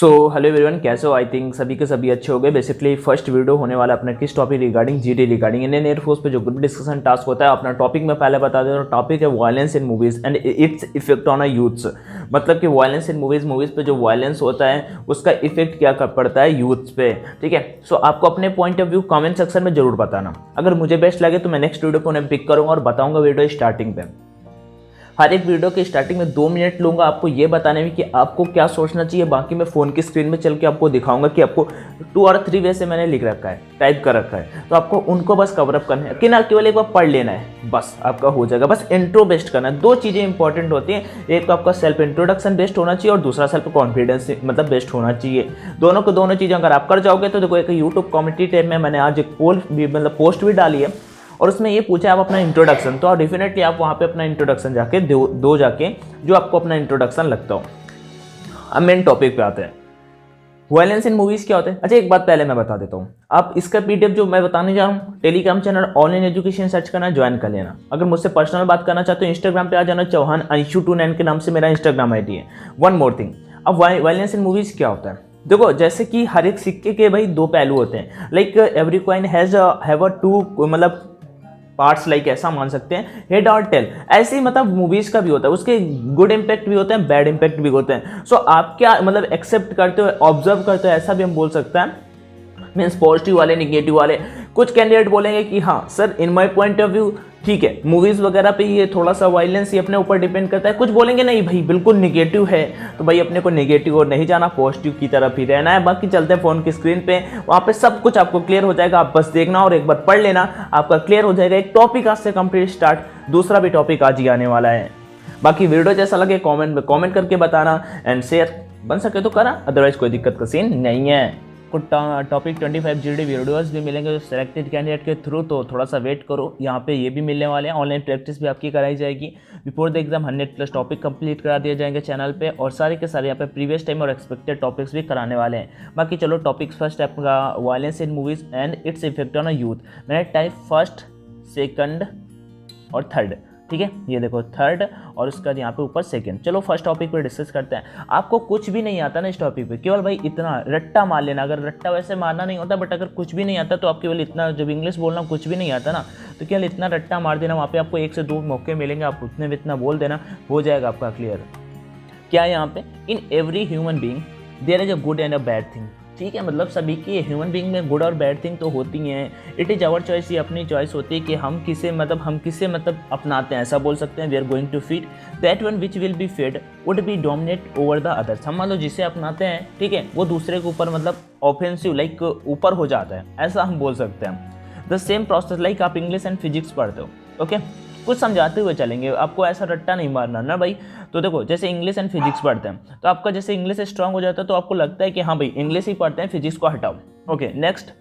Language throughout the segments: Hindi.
सो हेलो एवरीवन, कैसे हो? आई थिंक सभी के सभी अच्छे हो गए। बेसिकली फर्स्ट वीडियो होने वाला अपना किस topic regarding GD regarding Indian air force पे जो ग्रुप डिस्कशन टास्क होता है। अपना टॉपिक में पहले बता देता हूँ। टॉपिक है violence in movies and its effect on a youths. मतलब कि वायलेंस इन मूवीज पे जो वायलेंस होता है उसका इफेक्ट क्या पड़ता है यूथ्स पे। ठीक है, सो आपको अपने point of view comment section में जरूर बताना। अगर मुझे बेस्ट लगे तो मैं नेक्स्ट वीडियो पर उन्हें पिक करूंगा और बताऊंगा वीडियो स्टार्टिंग पे। हर एक वीडियो के स्टार्टिंग में 2 मिनट लूंगा आपको ये बताने में कि आपको क्या सोचना चाहिए। बाकी मैं फ़ोन की स्क्रीन में चल के आपको दिखाऊंगा कि आपको 2 और 3 वे से मैंने लिख रखा है, टाइप कर रखा है। तो आपको उनको बस कवर अप करना है कि ना, केवल एक बार पढ़ लेना है, बस आपका हो जाएगा। बस इंट्रो बेस्ड करना है। 2 चीज़ें इंपॉर्टेंट होती हैं, एक तो आपका सेल्फ इंट्रोडक्शन बेस्ड होना चाहिए और दूसरा सेल्फ कॉन्फिडेंस मतलब बेस्ट होना चाहिए। दोनों चीज़ें अगर आप कर जाओगे तो देखो, एक यूट्यूब कम्युनिटी टैब में मैंने आज एक पोल भी मतलब पोस्ट भी डाली है और उसमें ये पूछा आप अपना इंट्रोडक्शन, तो डेफिनेटली आप वहाँ पे अपना इंट्रोडक्शन जाके दो जाके जो आपको अपना इंट्रोडक्शन लगता हो। अब मेन टॉपिक पे आते हैं, वायलेंस इन मूवीज क्या होते हैं। अच्छा, एक बात पहले मैं बता देता हूँ, आप इसका पीडीएफ जो मैं बताने जा रहा हूँ, Telegram channel online education search करना, ज्वाइन कर लेना। अगर मुझसे पर्सनल बात करना चाहते हो इंस्टाग्राम पे आ जाना, चौहान अंशु 29 के नाम से मेरा इंस्टाग्राम आईडी है। वन मोर थिंग, अब वायलेंस इन मूवीज क्या होता है। देखो, जैसे कि हर एक सिक्के के भाई 2 पहलू होते हैं। Like every coin have a 2 मतलब पार्ट्स, लाइक ऐसा मान सकते हैं, हेड और टेल। ऐसे ही मतलब मूवीज का भी होता है, उसके गुड इम्पैक्ट भी होते हैं, बैड इम्पैक्ट भी होते हैं। सो आप क्या मतलब एक्सेप्ट करते हो, ऑब्जर्व करते हो, ऐसा भी हम बोल सकते हैं। मीन्स पॉजिटिव वाले, निगेटिव वाले। कुछ कैंडिडेट बोलेंगे कि हाँ sir, in my point of view ठीक है, मूवीज वगैरह पे ये थोड़ा सा वायलेंस ये अपने ऊपर डिपेंड करता है। कुछ बोलेंगे नहीं भाई बिल्कुल निगेटिव है, तो भाई अपने को निगेटिव और नहीं जाना, पॉजिटिव की तरफ ही रहना है। बाकी चलते हैं फोन की स्क्रीन पे, वहाँ पे सब कुछ आपको क्लियर हो जाएगा। आप बस देखना और एक बार पढ़ लेना, आपका क्लियर हो जाएगा। एक टॉपिक आज से कंप्लीट स्टार्ट, दूसरा भी टॉपिक आज ही आने वाला है। बाकी वीडियो जैसा लगे कॉमेंट में कॉमेंट करके बताना एंड शेयर बन सके तो करा, अदरवाइज कोई दिक्कत का सीन नहीं है। कुछ टॉपिक 25 जीडी वीडियोस भी मिलेंगे सेलेक्टेड कैंडिडेट के थ्रू, तो थोड़ा सा वेट करो। यहाँ पे ये भी मिलने वाले हैं, ऑनलाइन प्रैक्टिस भी आपकी कराई जाएगी। Before the exam 100+ topic complete करा दिए जाएंगे चैनल पे, और सारे के सारे यहाँ पे प्रीवियस टाइम और एक्सपेक्टेड टॉपिक्स भी कराने वाले हैं। बाकी चलो टॉपिक्स फर्स्ट आपका violence in movies and its effect on a youth. मैंने टाइप फर्स्ट, सेकंड और थर्ड, ठीक है, ये देखो थर्ड और उसका यहाँ पे ऊपर सेकंड। चलो फर्स्ट टॉपिक पे डिस्कस करते हैं। आपको कुछ भी नहीं आता ना इस टॉपिक पे, केवल भाई इतना रट्टा मार लेना। अगर रट्टा वैसे मारना नहीं होता, बट अगर कुछ भी नहीं आता तो आप केवल इतना, जब इंग्लिश बोलना कुछ भी नहीं आता ना, तो केवल इतना रट्टा मार देना। वहाँ पे आपको 1 से 2 मौके मिलेंगे, आप उतने भी इतना बोल देना, हो जाएगा आपका क्लियर। क्या है यहाँ पे, in every human being there is a good and a bad thing. ठीक है, मतलब सभी की ह्यूमन बीइंग में गुड और बैड थिंग तो होती हैं। इट इज़ आवर चॉइस, ये अपनी चॉइस होती है कि हम किसे मतलब अपनाते हैं, ऐसा बोल सकते हैं। We are going to feed that one which will be fed would be dominate over the others. हम मान लो जिसे अपनाते हैं, ठीक है, वो दूसरे के ऊपर मतलब ऑफेंसिव लाइक ऊपर हो जाता है, ऐसा हम बोल सकते हैं। द सेम प्रोसेस, लाइक आप इंग्लिश एंड फिजिक्स पढ़ते हो, ओके, कुछ समझाते हुए चलेंगे, आपको ऐसा रट्टा नहीं मारना ना भाई। तो देखो, जैसे इंग्लिश एंड फिजिक्स पढ़ते हैं तो आपका जैसे इंग्लिश स्ट्रांग हो जाता है, तो आपको लगता है कि हाँ भाई इंग्लिश ही पढ़ते हैं, फिजिक्स को हटाओ। ओके, नेक्स्ट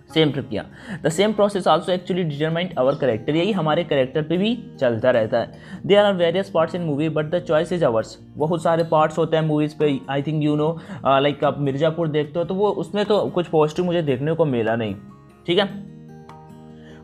सेम प्रक्रिया, the same process also actually determined our character. यही हमारे कैरेक्टर पे भी चलता रहता है। There are various parts in movie but the choice is ours. बहुत सारे पार्ट्स होते हैं मूवीज़ पे, I think you know. Like आप मिर्ज़ापुर देखते हो तो वो उसमें तो कुछ पॉजिटिव मुझे देखने को मिला नहीं, ठीक है।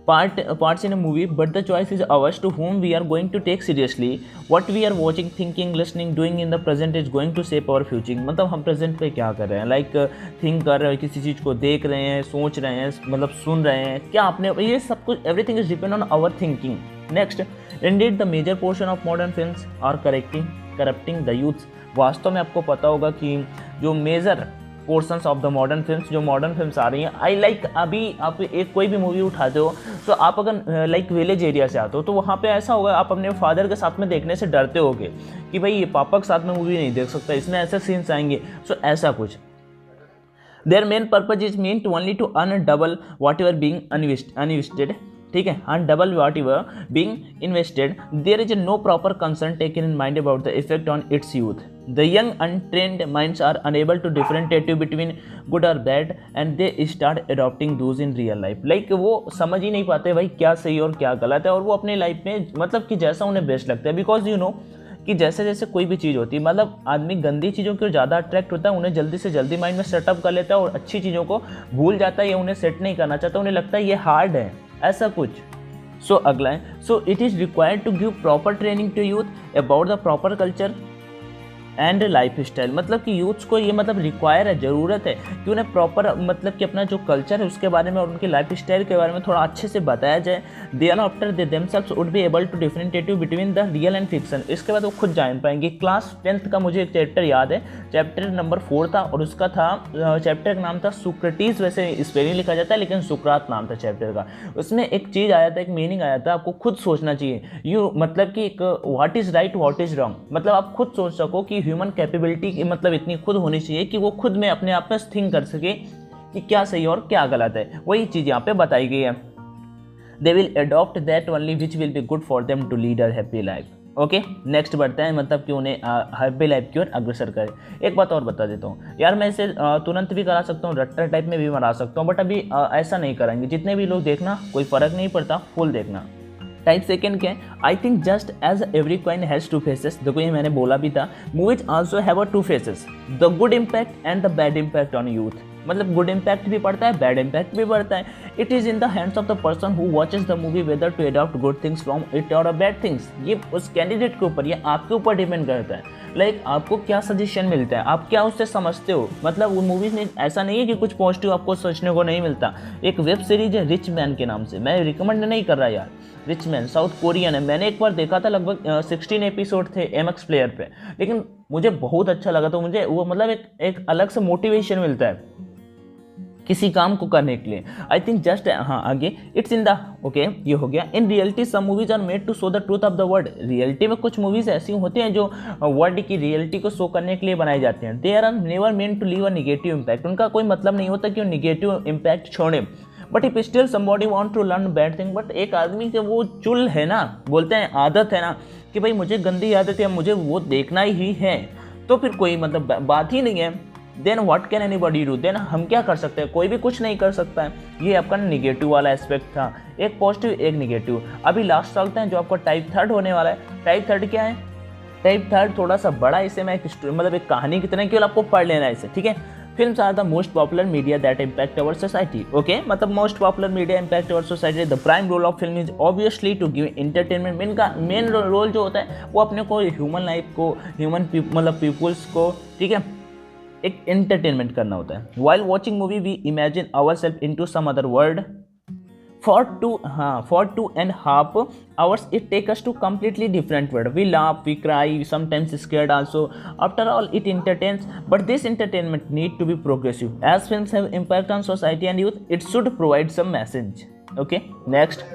Parts in a movie, but the choice is ours to whom we are going to take seriously. What we are watching, thinking, listening, doing in the present is going to shape our future. मतलब हम प्रेजेंट पे क्या कर रहे हैं, लाइक थिंक कर रहे हैं, किसी चीज़ को देख रहे हैं, सोच रहे हैं, मतलब सुन रहे हैं, क्या आपने, ये सब कुछ everything is depend on our thinking. Next, indeed the major portion of modern films are corrupting the youths. वास्तव में आपको पता होगा कि जो major portions of the modern films, जो मॉडर्न फिल्म्स आ रही हैं, आई लाइक अभी आप एक कोई भी मूवी उठाते हो तो आप अगर लाइक विलेज एरिया से आते हो तो वहाँ पे ऐसा होगा, आप अपने फादर के साथ में देखने से डरते होगे कि भाई ये पापा के साथ में मूवी नहीं देख सकता, इसमें ऐसे सीन्स आएंगे। सो ऐसा कुछ। There main purpose is mean to only to earn double whatever being uninvested, ठीक है, earn double whatever being invested. There is no proper concern taken in mind about the effect on its youth. The young untrained minds are unable to differentiate between good or bad and they start adopting those in real life. Like वो समझ ही नहीं पाते भाई क्या सही और क्या गलत है, और वो अपने लाइफ में मतलब कि जैसा उन्हें बेस्ट लगता है। बिकॉज यू नो कि जैसे जैसे कोई भी चीज़ होती है, मतलब आदमी गंदी चीज़ों की ओर ज़्यादा अट्रैक्ट होता है, उन्हें जल्दी से जल्दी माइंड में सेटअप कर लेता है और अच्छी चीज़ों को भूल जाता है या उन्हें सेट नहीं करना चाहता, उन्हें लगता है ये हार्ड है, ऐसा कुछ। सो अगला है, so it is required to give proper training to youth about the proper culture and life style, मतलब कि यूथ्स को ये मतलब रिक्वायर है, ज़रूरत है कि उन्हें प्रॉपर मतलब कि अपना जो कल्चर है उसके बारे में और उनकी लाइफ स्टाइल के बारे में थोड़ा अच्छे से बताया जाए। Thereafter they themselves would be able to differentiate between the real and fiction, इसके बाद वो खुद जान पाएंगे। क्लास 10th का मुझे एक चैप्टर याद है, चैप्टर नंबर 4 था और उसका था चैप्टर का नाम था सुक्रेटिस, वैसे स्पेलिंग लिखा जाता है लेकिन सुकरात नाम था चैप्टर का। उसमें एक चीज़ आया था, एक मीनिंग आया था, आपको खुद सोचना चाहिए यू, मतलब कि एक what is right what is wrong, मतलब आप खुद सोच सको कि ह्यूमन कैपेबिलिटी मतलब इतनी खुद होनी चाहिए कि वो खुद में अपने आप में थिंक कर सके कि क्या सही और क्या गलत है। वही चीज़ यहाँ पे बताई गई है। They will adopt that only which will be good for them to lead a happy life. Okay, next बढ़ते हैं, मतलब कि उन्हें हैप्पी लाइफ की ओर अग्रसर करे। एक बात और बता देता हूँ यार, मैं इसे तुरंत भी करा सकता हूँ, रट्टा टाइप में भी बना सकता हूँ, बट अभी ऐसा नहीं कराएंगे। जितने भी लोग देखना कोई फ़र्क नहीं पड़ता, फुल देखना। टाइप सेकेंड क्या है, I think just as every coin has two faces. देखो ये मैंने बोला भी था, movies also have a two faces, the good impact and the bad impact on youth. मतलब गुड इम्पैक्ट भी पड़ता है, बैड इम्पैक्ट भी पड़ता है। It is in the hands of the person who watches the movie whether to adopt good things from it और बैड थिंग्स। ये उस कैंडिडेट के ऊपर, ये आपके ऊपर डिपेंड करता है। लाइक आपको क्या सजेशन मिलता है, आप क्या उससे समझते हो। मतलब वो मूवीज़ में ऐसा नहीं है कि कुछ पॉजिटिव आपको सोचने को नहीं मिलता। एक वेब सीरीज है रिच मैन के नाम से, मैं रिकमेंड नहीं कर रहा यार, रिच मैन साउथ कोरियन है। मैंने एक बार देखा था, लगभग 16 एपिसोड थे MX प्लेयर पे, लेकिन मुझे बहुत अच्छा लगा। तो मुझे वो मतलब एक अलग से मोटिवेशन मिलता है किसी काम को करने के लिए। आई थिंक जस्ट हाँ आगे, इट्स इन द ओके ये हो गया। In reality some movies are made to show the truth of the world. Reality में कुछ मूवीज ऐसी होती हैं जो वर्ल्ड की रियलिटी को शो करने के लिए बनाई जाती हैं। They are never meant to leave a negative impact. उनका कोई मतलब नहीं होता कि वो निगेटिव इम्पैक्ट छोड़े। But if still somebody want to learn bad thing, but एक आदमी के वो चुल है ना, बोलते हैं आदत है ना कि भाई मुझे गंदी आदत है, मुझे वो देखना ही है, तो फिर कोई मतलब बात ही नहीं है। Then what can anybody do, then हम क्या कर सकते हैं, कोई भी कुछ नहीं कर सकता है। ये आपका निगेटिव वाला एस्पेक्ट था, एक पॉजिटिव एक निगेटिव। अभी लास्ट चलते हैं जो आपका टाइप थर्ड होने वाला है। टाइप थर्ड क्या है, टाइप थर्ड थोड़ा सा बड़ा, इसे मैं मतलब एक कहानी की तरह केवल आपको पढ़ लेना है इसे, ठीक है। Films are the most popular media that impact our society. Okay, मतलब most popular media impact our society. The prime role of film is obviously to give entertainment. इनका मेन रोल जो होता है वो अपने को ह्यूमन लाइफ को, मतलब पीपुल्स को, ठीक है, एक एंटरटेनमेंट करना होता है। While watching movie we imagine our self into some other world. For 2.5 hours it takes us to completely different world. We laugh, we cry, sometimes scared also. After all, it entertains, but this entertainment need to be progressive. As films have impact on society and youth, it should provide some message. Okay, next.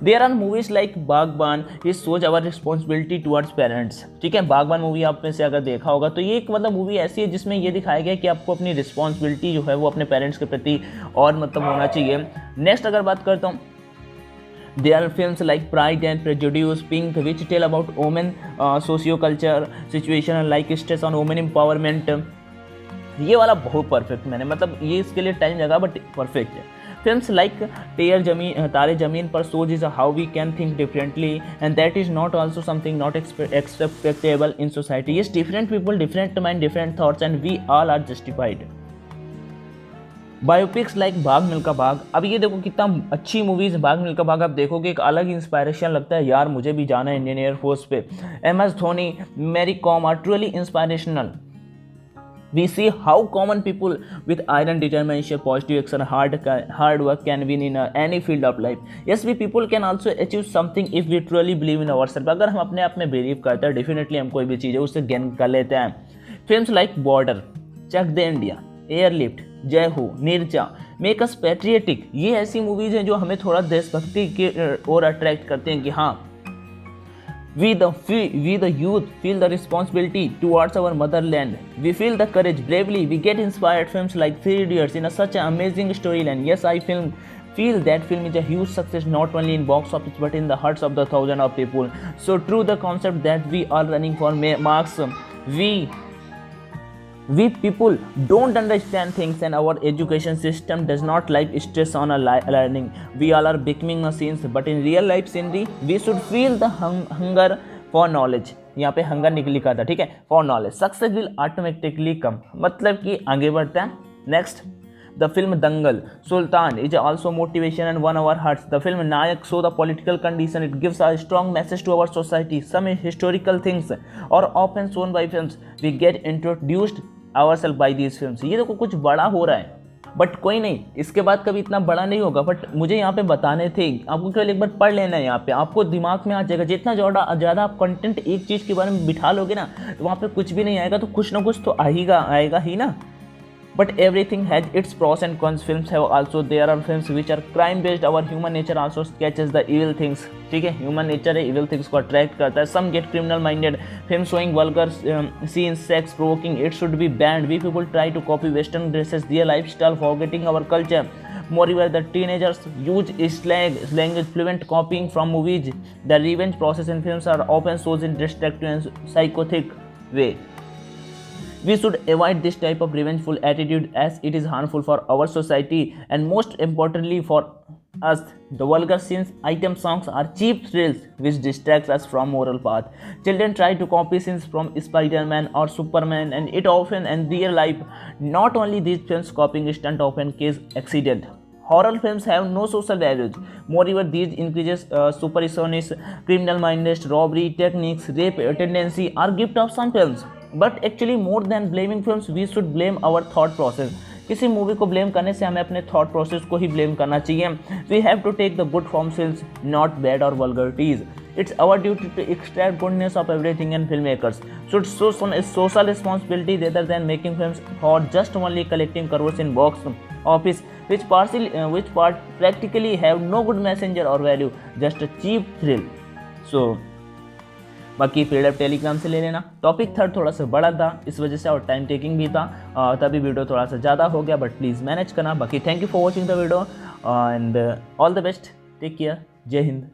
There are movies like बागबान, it shows our responsibility towards parents. ठीक है, बागबान मूवी आप में से अगर देखा होगा तो ये एक मतलब मूवी ऐसी है जिसमें ये दिखाया गया कि आपको अपनी रिस्पॉन्सिबिलिटी जो है वो अपने पेरेंट्स के प्रति और मतलब होना चाहिए। नेक्स्ट अगर बात करता हूँ, there are films like Pride and Prejudice, Pink, which tell about women socio-culture situation like stress on women empowerment. ये वाला बहुत परफेक्ट, मैंने मतलब ये इसके लिए टाइम लगा बट परफेक्ट है। फिल्म्स लाइक तारे ज़मीन पर shows is how we can think differently and that is not also something not acceptable in society. Yes, different people, different mind, different thoughts and we all are justified. Biopics like भाग मिल्खा भाग। अब ये देखो कितना अच्छी मूवीज़। भाग मिल्खा भाग आप देखोगे एक अलग इंस्पायरेशन लगता है, यार मुझे भी जाना है इंडियन एयरफोर्स पे। MS Dhoni, Mary Kom are truly inspirational. We see how common people with iron determination, positive action, hard work can win in any field of life. Yes, we people can also achieve something if we truly believe in ourselves. अगर हम अपने आप में बिलीव करते हैं, डेफिनेटली हम कोई भी चीज़ है उससे गेन कर लेते हैं। Films like Border, Chak De India, Airlift, Jai Ho, Neerja, make us patriotic, ये ऐसी मूवीज़ हैं जो हमें थोड़ा देशभक्ति की ओर अट्रैक्ट करते हैं कि हाँ, we the youth feel the responsibility towards our motherland. We feel the courage, bravely. We get inspired. Films like Three Idiots in such an amazing storyline. Yes, I feel that film is a huge success not only in box office but in the hearts of the thousands of people. So true the concept that we are running for marks. We people don't understand things and our education system does not like stress on a learning. We all are becoming machines, but in real life scenery we should feel the hunger for knowledge. यहाँ पे हंगर लिखा था, ठीक है, for knowledge. Success will automatically come, मतलब कि आगे बढ़ते हैं। Next, The film Dangal, Sultan is also motivation and won our hearts. The film Nayak show the political condition. It gives a strong message to our society. Some historical things are often shown by films. We get introduced ourselves by these films. ये देखो कुछ बड़ा हो रहा है, बट कोई नहीं, इसके बाद कभी इतना बड़ा नहीं होगा, बट मुझे यहाँ पे बताने थे, आपको केवल एक बार पढ़ लेना है, यहाँ पे आपको दिमाग में आ जाएगा। जितना ज़्यादा आप कंटेंट एक चीज़ के बारे में बिठा लोगे ना, तो वहाँ पे कुछ भी नहीं आएगा, तो कुछ ना कुछ तो आएगा ही ना। But everything has its pros and cons. Films have also, there are films which are crime based. Our human nature also sketches the evil things. ठीक है, human nature है evil things को attract करता है. Some get criminal minded. Films showing vulgar scenes, sex provoking, it should be banned. We people try to copy Western dresses, their lifestyle, forgetting our culture. Moreover, the teenagers use language fluent copying from movies. The revenge process in films are often shown in destructive and psychotic way. We should avoid this type of revengeful attitude as it is harmful for our society and most importantly for us. The vulgar scenes, item songs are cheap thrills which distract us from moral path. Children try to copy scenes from Spider-Man or Superman and it often in real life. Not only these films, copying stunt often cause accident. Horror films have no social values. Moreover, these increases superstitions, criminal mindedness, robbery techniques, rape tendency are gift of some films. But actually more than blaming films, we should blame our thought process. किसी मूवी को ब्लेम करने से हमें अपने थॉट प्रोसेस को ही ब्लेम करना चाहिए. We have to take the good from films, not bad और vulgarities. It's our duty to extract goodness of everything, and filmmakers should show some social responsibility rather than making films for just only collecting crores in box office, which practically have no good messenger or value, just a cheap thrill. So बाकी PDF टेलीग्राम से ले लेना. टॉपिक थोड़ा सा बड़ा था इस वजह से और टाइम टेकिंग भी था, तभी वीडियो थोड़ा सा ज़्यादा हो गया, बट प्लीज़ मैनेज करना. बाकी thank you for watching the video and all the best. Take care. Jai Hind.